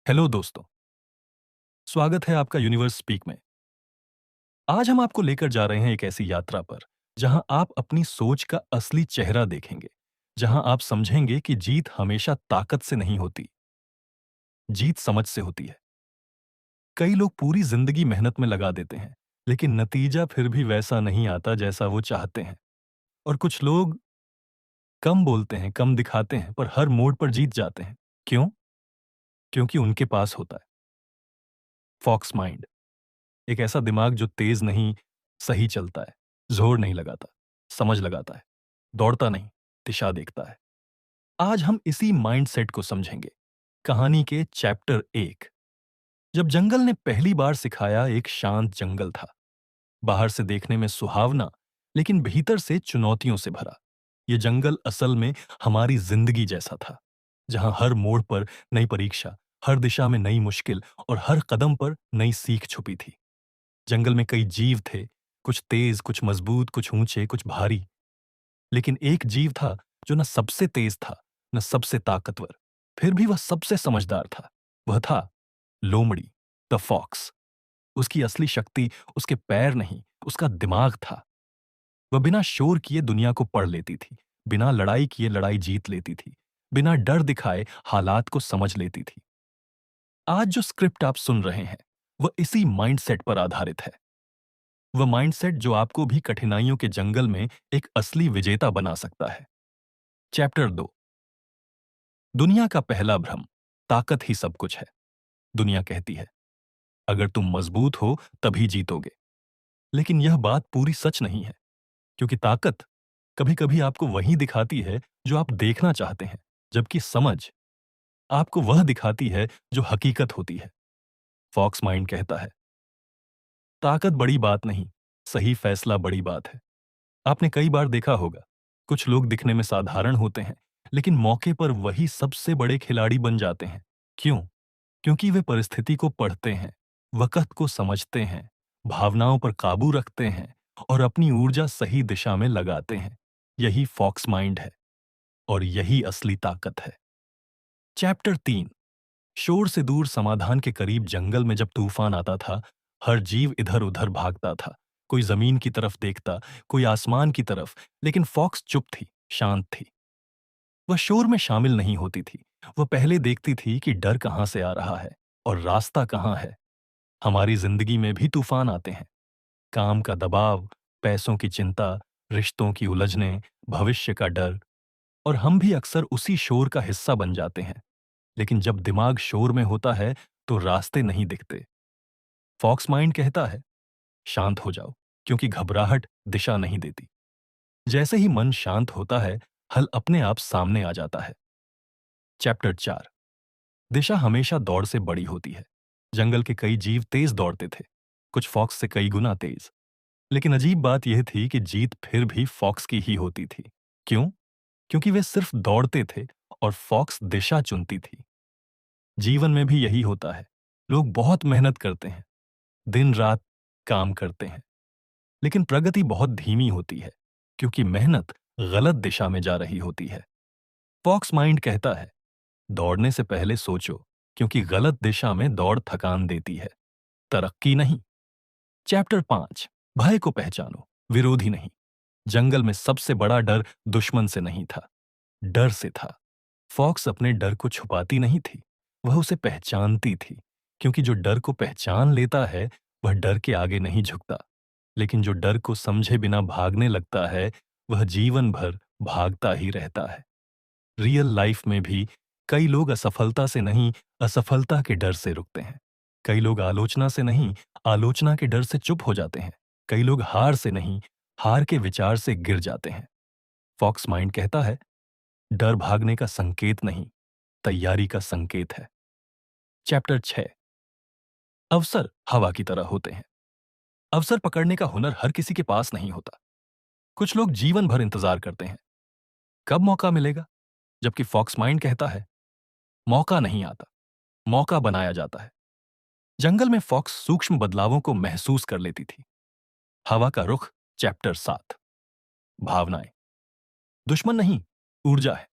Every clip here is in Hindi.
हेलो दोस्तों, स्वागत है आपका यूनिवर्स स्पीक में। आज हम आपको लेकर जा रहे हैं एक ऐसी यात्रा पर, जहां आप अपनी सोच का असली चेहरा देखेंगे, जहां आप समझेंगे कि जीत हमेशा ताकत से नहीं होती, जीत समझ से होती है। कई लोग पूरी जिंदगी मेहनत में लगा देते हैं, लेकिन नतीजा फिर भी वैसा नहीं आता जैसा वो चाहते हैं। और कुछ लोग कम बोलते हैं, कम दिखाते हैं, पर हर मोड़ पर जीत जाते हैं। क्यों? क्योंकि उनके पास होता है फॉक्स माइंड। एक ऐसा दिमाग जो तेज नहीं, सही चलता है, जोर नहीं लगाता, समझ लगाता है, दौड़ता नहीं, दिशा देखता है। आज हम इसी माइंडसेट को समझेंगे। कहानी के चैप्टर 1। जब जंगल ने पहली बार सिखाया, एक शांत जंगल था, बाहर से देखने में सुहावना, लेकिन भीतर से चुनौतियों से भरा। यह जंगल असल में हमारी जिंदगी जैसा था, जहां हर मोड़ पर नई परीक्षा, हर दिशा में नई मुश्किल और हर कदम पर नई सीख छुपी थी। जंगल में कई जीव थे, कुछ तेज, कुछ मजबूत, कुछ ऊंचे, कुछ भारी। लेकिन एक जीव था जो न सबसे तेज था, न सबसे ताकतवर, फिर भी वह सबसे समझदार था। वह था लोमड़ी, द फॉक्स। उसकी असली शक्ति उसके पैर नहीं, उसका दिमाग था। वह बिना शोर किए दुनिया को पढ़ लेती थी, बिना लड़ाई किए लड़ाई जीत लेती थी, बिना डर दिखाए हालात को समझ लेती थी। आज जो स्क्रिप्ट आप सुन रहे हैं, वह इसी माइंडसेट पर आधारित है। वह माइंडसेट जो आपको भी कठिनाइयों के जंगल में एक असली विजेता बना सकता है। चैप्टर 2। दुनिया का पहला भ्रम, ताकत ही सब कुछ है। दुनिया कहती है, अगर तुम मजबूत हो तभी जीतोगे। लेकिन यह बात पूरी सच नहीं है, क्योंकि ताकत कभी-कभी आपको वही दिखाती है जो आप देखना चाहते हैं, जबकि समझ आपको वह दिखाती है जो हकीकत होती है। फॉक्स माइंड कहता है, ताकत बड़ी बात नहीं, सही फैसला बड़ी बात है। आपने कई बार देखा होगा, कुछ लोग दिखने में साधारण होते हैं, लेकिन मौके पर वही सबसे बड़े खिलाड़ी बन जाते हैं। क्यों? क्योंकि वे परिस्थिति को पढ़ते हैं, वक़्त को समझते हैं, भावनाओं पर काबू रखते हैं और अपनी ऊर्जा सही दिशा में लगाते हैं। यही फॉक्स माइंड है और यही असली ताकत है। चैप्टर 3। शोर से दूर समाधान के करीब जंगल में जब तूफान आता था, हर जीव इधर-उधर भागता था। कोई जमीन की तरफ देखता, कोई आसमान की तरफ, लेकिन फॉक्स चुप थी, शांत थी। वह शोर में शामिल नहीं होती थी। वह पहले देखती थी कि डर कहां से आ रहा है और रास्ता कहां है। हमारी जिंदगी में भी तूफान आते हैं। काम का दबाव, पैसों की चिंता, रिश्तों की उलझनें, भविष्य का डर, और हम भी अक्सर उसी शोर का हिस्सा बन जाते हैं। लेकिन जब दिमाग शोर में होता है, तो रास्ते नहीं दिखते। फॉक्स माइंड कहता है, शांत हो जाओ, क्योंकि घबराहट दिशा नहीं देती। जैसे ही मन शांत होता है, हल अपने आप सामने आ जाता है। चैप्टर 4। दिशा हमेशा दौड़ से बड़ी होती है। जंगल के कई जीव तेज दौड़ते थे, कुछ फॉक्स से कई गुना तेज। लेकिन अजीब बात यह थी कि जीत फिर भी फॉक्स की ही होती थी। क्यों? क्योंकि वे सिर्फ दौड़ते थे और फॉक्स दिशा चुनती थी। जीवन में भी यही होता है। लोग बहुत मेहनत करते हैं, दिन रात काम करते हैं, लेकिन प्रगति बहुत धीमी होती है, क्योंकि मेहनत गलत दिशा में जा रही होती है। फॉक्स माइंड कहता है, दौड़ने से पहले सोचो, क्योंकि गलत दिशा में दौड़ थकान देती है, तरक्की नहीं। चैप्टर 5। भय को पहचानो, विरोधी नहीं। जंगल में सबसे बड़ा डर दुश्मन से नहीं था, डर से था। फॉक्स अपने डर को छुपाती नहीं थी, वह उसे पहचानती थी, क्योंकि जो डर को पहचान लेता है, वह डर के आगे नहीं झुकता। लेकिन जो डर को समझे बिना भागने लगता है, वह जीवन भर भागता ही रहता है। रियल लाइफ में भी कई लोग असफलता से नहीं, असफलता के डर से रुकते हैं। कई लोग आलोचना से नहीं, आलोचना के डर से चुप हो जाते हैं। कई लोग हार से नहीं, हार के विचार से गिर जाते हैं। फॉक्स माइंड कहता है, डर भागने का संकेत नहीं, तैयारी का संकेत है। चैप्टर 6। अवसर हवा की तरह होते हैं। अवसर पकड़ने का हुनर हर किसी के पास नहीं होता। कुछ लोग जीवन भर इंतजार करते हैं, कब मौका मिलेगा, जबकि फॉक्स माइंड कहता है, मौका नहीं आता, मौका बनाया जाता है। जंगल में फॉक्स सूक्ष्म बदलावों को महसूस कर लेती थी। हवा का रुख। चैप्टर 7। भावनाएं दुश्मन नहीं, ऊर्जा है।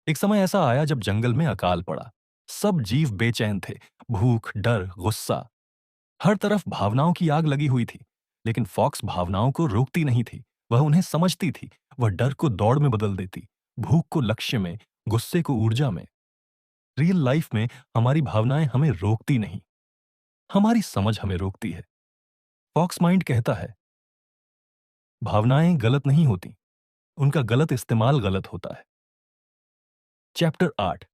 एक समय ऐसा आया जब जंगल में अकाल पड़ा, सब जीव बेचैन थे। भूख, डर, गुस्सा, हर तरफ भावनाओं की आग लगी हुई थी। लेकिन फॉक्स भावनाओं को रोकती नहीं थी, वह उन्हें समझती थी। वह डर को दौड़ में बदल देती, भूख को लक्ष्य में, गुस्से को ऊर्जा में। रियल लाइफ में हमारी भावनाएं हमें रोकती नहीं, हमारी समझ हमें रोकती है। फॉक्स माइंड कहता है, भावनाएं गलत नहीं होती, उनका गलत इस्तेमाल गलत होता है। चैप्टर 8,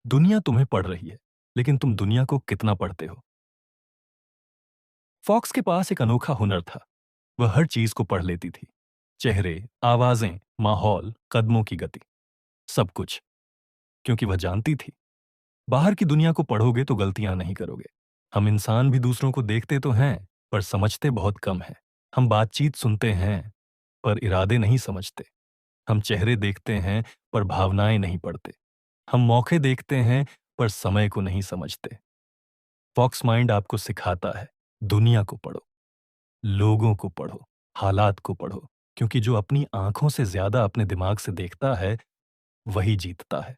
दुनिया तुम्हें पढ़ रही है, लेकिन तुम दुनिया को कितना पढ़ते हो? फॉक्स के पास एक अनोखा हुनर था। वह हर चीज को पढ़ लेती थी। चेहरे, आवाजें, माहौल, कदमों की गति, सब कुछ। क्योंकि वह जानती थी, बाहर की दुनिया को पढ़ोगे तो गलतियां नहीं करोगे। हम इंसान भी दूसरों को देखते तो हैं, पर समझते बहुत कम हैं। हम बातचीत सुनते हैं, पर इरादे नहीं समझते। हम चेहरे देखते हैं, पर भावनाएं नहीं पढ़ते। हम मौके देखते हैं, पर समय को नहीं समझते। फॉक्स माइंड आपको सिखाता है, दुनिया को पढ़ो, लोगों को पढ़ो, हालात को पढ़ो, क्योंकि जो अपनी आंखों से ज्यादा अपने दिमाग से देखता है, वही जीतता है।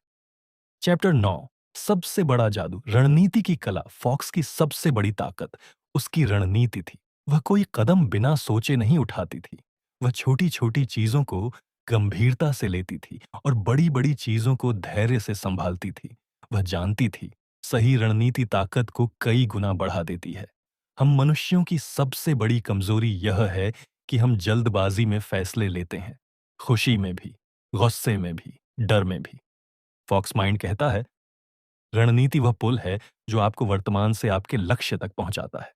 चैप्टर 9, सबसे बड़ा जादू, रणनीति की कला। फॉक्स की सबसे बड़ी ताकत उसकी रणनीति थी। वह कोई कदम बिना सोचे नहीं उठाती थी। वह छोटी-छोटी चीजों को गंभीरता से लेती थी और बड़ी-बड़ी चीजों को धैर्य से संभालती थी। वह जानती थी, सही रणनीति ताकत को कई गुना बढ़ा देती है। हम मनुष्यों की सबसे बड़ी कमजोरी यह है कि हम जल्दबाजी में फैसले लेते हैं, खुशी में भी, गुस्से में भी, डर में भी। फॉक्स माइंड कहता है, रणनीति वह पुल है जो आपको वर्तमान से आपके लक्ष्य तक पहुंचाता है।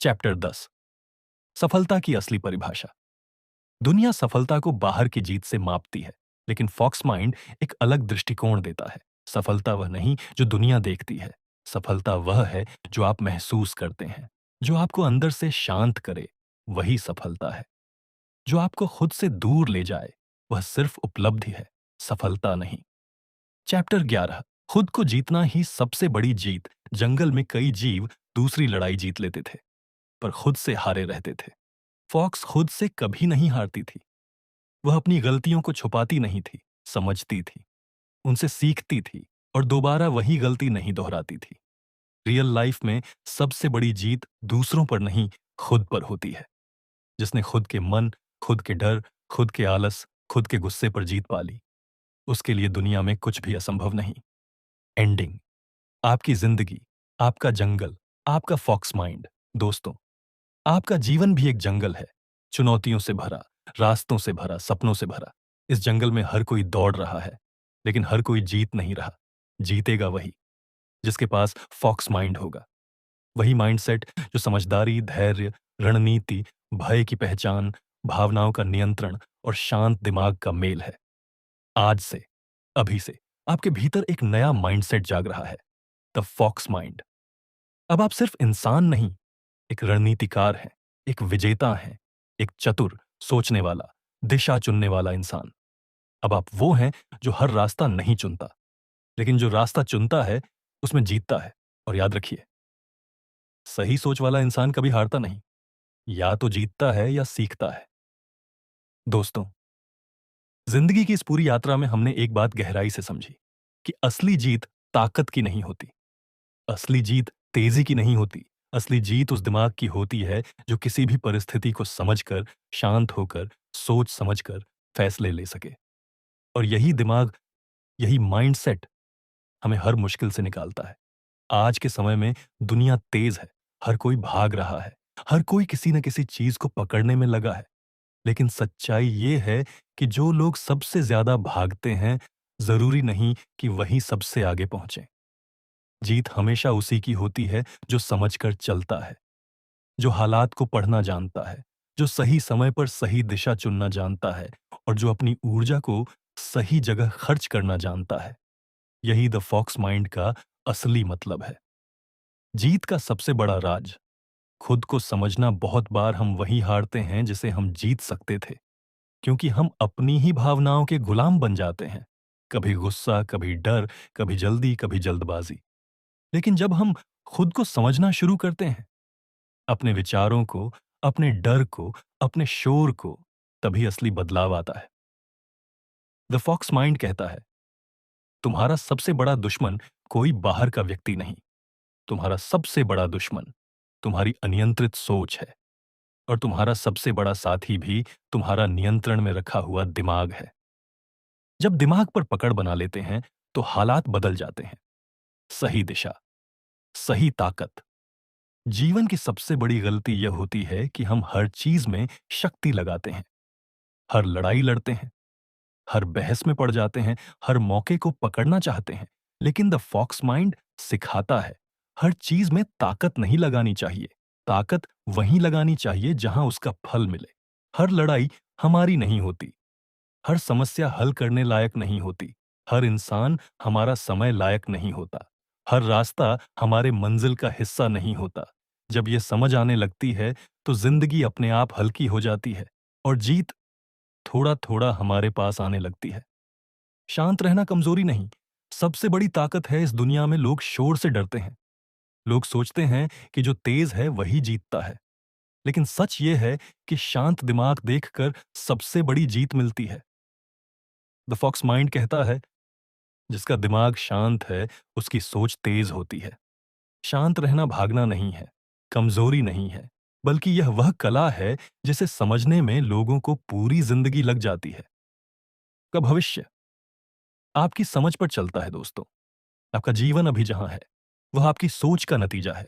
चैप्टर 10, सफलता की असली परिभाषा। दुनिया सफलता को बाहर की जीत से मापती है, लेकिन फॉक्स माइंड एक अलग दृष्टिकोण देता है। सफलता वह नहीं जो दुनिया देखती है, सफलता वह है जो आप महसूस करते हैं। जो आपको अंदर से शांत करे, वही सफलता है। जो आपको खुद से दूर ले जाए, वह सिर्फ उपलब्धि है, सफलता नहीं। चैप्टर 11, खुद को जीतना ही सबसे बड़ी जीत। जंगल में कई जीव दूसरी लड़ाई जीत लेते थे, पर खुद से हारे रहते थे। फॉक्स खुद से कभी नहीं हारती थी। वह अपनी गलतियों को छुपाती नहीं थी, समझती थी, उनसे सीखती थी और दोबारा वही गलती नहीं दोहराती थी। रियल लाइफ में सबसे बड़ी जीत दूसरों पर नहीं, खुद पर होती है। जिसने खुद के मन, खुद के डर, खुद के आलस, खुद के गुस्से पर जीत पा ली, उसके लिए दुनिया में कुछ भी असंभव नहीं। एंडिंग, आपकी जिंदगी, आपका जंगल, आपका फॉक्स माइंड। दोस्तों, आपका जीवन भी एक जंगल है, चुनौतियों से भरा, रास्तों से भरा, सपनों से भरा। इस जंगल में हर कोई दौड़ रहा है, लेकिन हर कोई जीत नहीं रहा। जीतेगा वही जिसके पास फॉक्स माइंड होगा। वही माइंडसेट जो समझदारी, धैर्य, रणनीति, भय की पहचान, भावनाओं का नियंत्रण और शांत दिमाग का मेल है। आज से, अभी से आपके भीतर एक नया माइंडसेट जाग रहा है, द फॉक्स माइंड। अब आप सिर्फ इंसान नहीं, एक रणनीतिकार हैं, एक विजेता हैं, एक चतुर, सोचने वाला, दिशा चुनने वाला इंसान। अब आप वो हैं जो हर रास्ता नहीं चुनता, लेकिन जो रास्ता चुनता है, उसमें जीतता है। और याद रखिए, सही सोच वाला इंसान कभी हारता नहीं, या तो जीतता है या सीखता है। दोस्तों, जिंदगी की इस पूरी यात्रा में हमने एक बात गहराई से समझी कि असली जीत ताकत की नहीं होती, असली जीत तेजी की नहीं होती। असली जीत उस दिमाग की होती है जो किसी भी परिस्थिति को समझकर, शांत होकर, सोच समझकर फैसले ले सके। और यही दिमाग, यही माइंडसेट हमें हर मुश्किल से निकालता है। आज के समय में दुनिया तेज है, हर कोई भाग रहा है, हर कोई किसी न किसी चीज को पकड़ने में लगा है। लेकिन सच्चाई ये है कि जो लोग सबसे ज्यादा भागते हैं, जरूरी नहीं कि वही सबसे आगे पहुंचे। जीत हमेशा उसी की होती है जो समझकर चलता है, जो हालात को पढ़ना जानता है, जो सही समय पर सही दिशा चुनना जानता है और जो अपनी ऊर्जा को सही जगह खर्च करना जानता है। यही द फॉक्स माइंड का असली मतलब है। जीत का सबसे बड़ा राज, खुद को समझना। बहुत बार हम वही हारते हैं जिसे हम जीत सकते थे, क्योंकि हम अपनी ही भावनाओं के गुलाम बन जाते हैं। कभी गुस्सा, कभी डर, कभी जल्दी, कभी जल्दबाजी। लेकिन जब हम खुद को समझना शुरू करते हैं, अपने विचारों को, अपने डर को, अपने शोर को, तभी असली बदलाव आता है। द फॉक्स माइंड कहता है, तुम्हारा सबसे बड़ा दुश्मन कोई बाहर का व्यक्ति नहीं। तुम्हारा सबसे बड़ा दुश्मन तुम्हारी अनियंत्रित सोच है। और तुम्हारा सबसे बड़ा साथी भी तुम्हारा नियंत्रण में रखा हुआ दिमाग है। जब दिमाग पर पकड़ बना लेते हैं तो हालात बदल जाते हैं। सही दिशा, सही ताकत। जीवन की सबसे बड़ी गलती यह होती है कि हम हर चीज में शक्ति लगाते हैं। हर लड़ाई लड़ते हैं, हर बहस में पड़ जाते हैं, हर मौके को पकड़ना चाहते हैं। लेकिन द फॉक्स माइंड सिखाता है हर चीज में ताकत नहीं लगानी चाहिए। ताकत वहीं लगानी चाहिए जहां उसका फल मिले। हर लड़ाई हमारी नहीं होती। हर समस्या हल करने लायक नहीं होती। हर इंसान हमारा समय लायक नहीं होता। हर रास्ता हमारे मंजिल का हिस्सा नहीं होता। जब यह समझ आने लगती है तो जिंदगी अपने आप हल्की हो जाती है और जीत थोड़ा थोड़ा हमारे पास आने लगती है। शांत रहना कमजोरी नहीं, सबसे बड़ी ताकत है। इस दुनिया में लोग शोर से डरते हैं। लोग सोचते हैं कि जो तेज है वही जीतता है। लेकिन सच ये है कि शांत दिमाग देखकर सबसे बड़ी जीत मिलती है। द फॉक्स माइंड कहता है जिसका दिमाग शांत है उसकी सोच तेज होती है। शांत रहना भागना नहीं है, कमजोरी नहीं है, बल्कि यह वह कला है जिसे समझने में लोगों को पूरी जिंदगी लग जाती है। का भविष्य आपकी समझ पर चलता है दोस्तों। आपका जीवन अभी जहां है वह आपकी सोच का नतीजा है।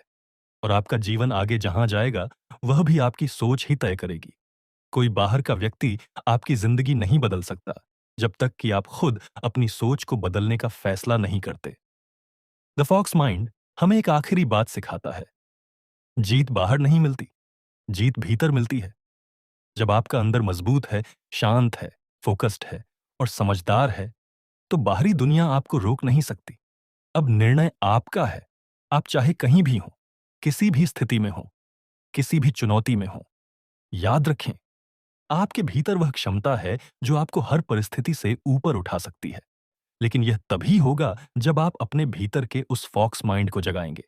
और आपका जीवन आगे जहां जाएगा वह भी आपकी सोच ही तय करेगी। कोई बाहर का व्यक्ति आपकी जिंदगी नहीं बदल सकता जब तक कि आप खुद अपनी सोच को बदलने का फैसला नहीं करते। द फॉक्स माइंड हमें एक आखिरी बात सिखाता है। जीत बाहर नहीं मिलती, जीत भीतर मिलती है। जब आपका अंदर मजबूत है, शांत है, फोकस्ड है और समझदार है तो बाहरी दुनिया आपको रोक नहीं सकती। अब निर्णय आपका है। आप चाहे कहीं भी हो, किसी भी स्थिति में हो, किसी भी चुनौती में हो, याद रखें आपके भीतर वह क्षमता है जो आपको हर परिस्थिति से ऊपर उठा सकती है। लेकिन यह तभी होगा जब आप अपने भीतर के उस फॉक्स माइंड को जगाएंगे।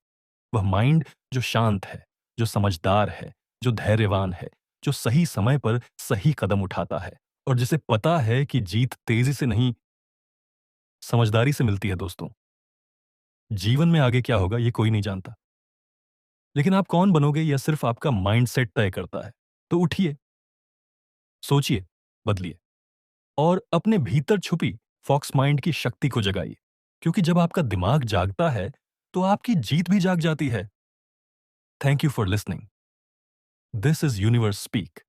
वह माइंड जो शांत है, जो समझदार है, जो धैर्यवान है, जो सही समय पर सही कदम उठाता है और जिसे पता है कि जीत तेजी से नहीं, समझदारी से मिलती है दोस्तों। जीवन में आगे क्या होगा ये कोई नहीं जानता, लेकिन आप कौन बनोगे यह सिर्फ आपका माइंडसेट तय करता है। तो उठिए, सोचिए, बदलिए और अपने भीतर छुपी फॉक्स माइंड की शक्ति को जगाइए। क्योंकि जब आपका दिमाग जागता है तो आपकी जीत भी जाग जाती है। Thank you for listening. This is universe speak.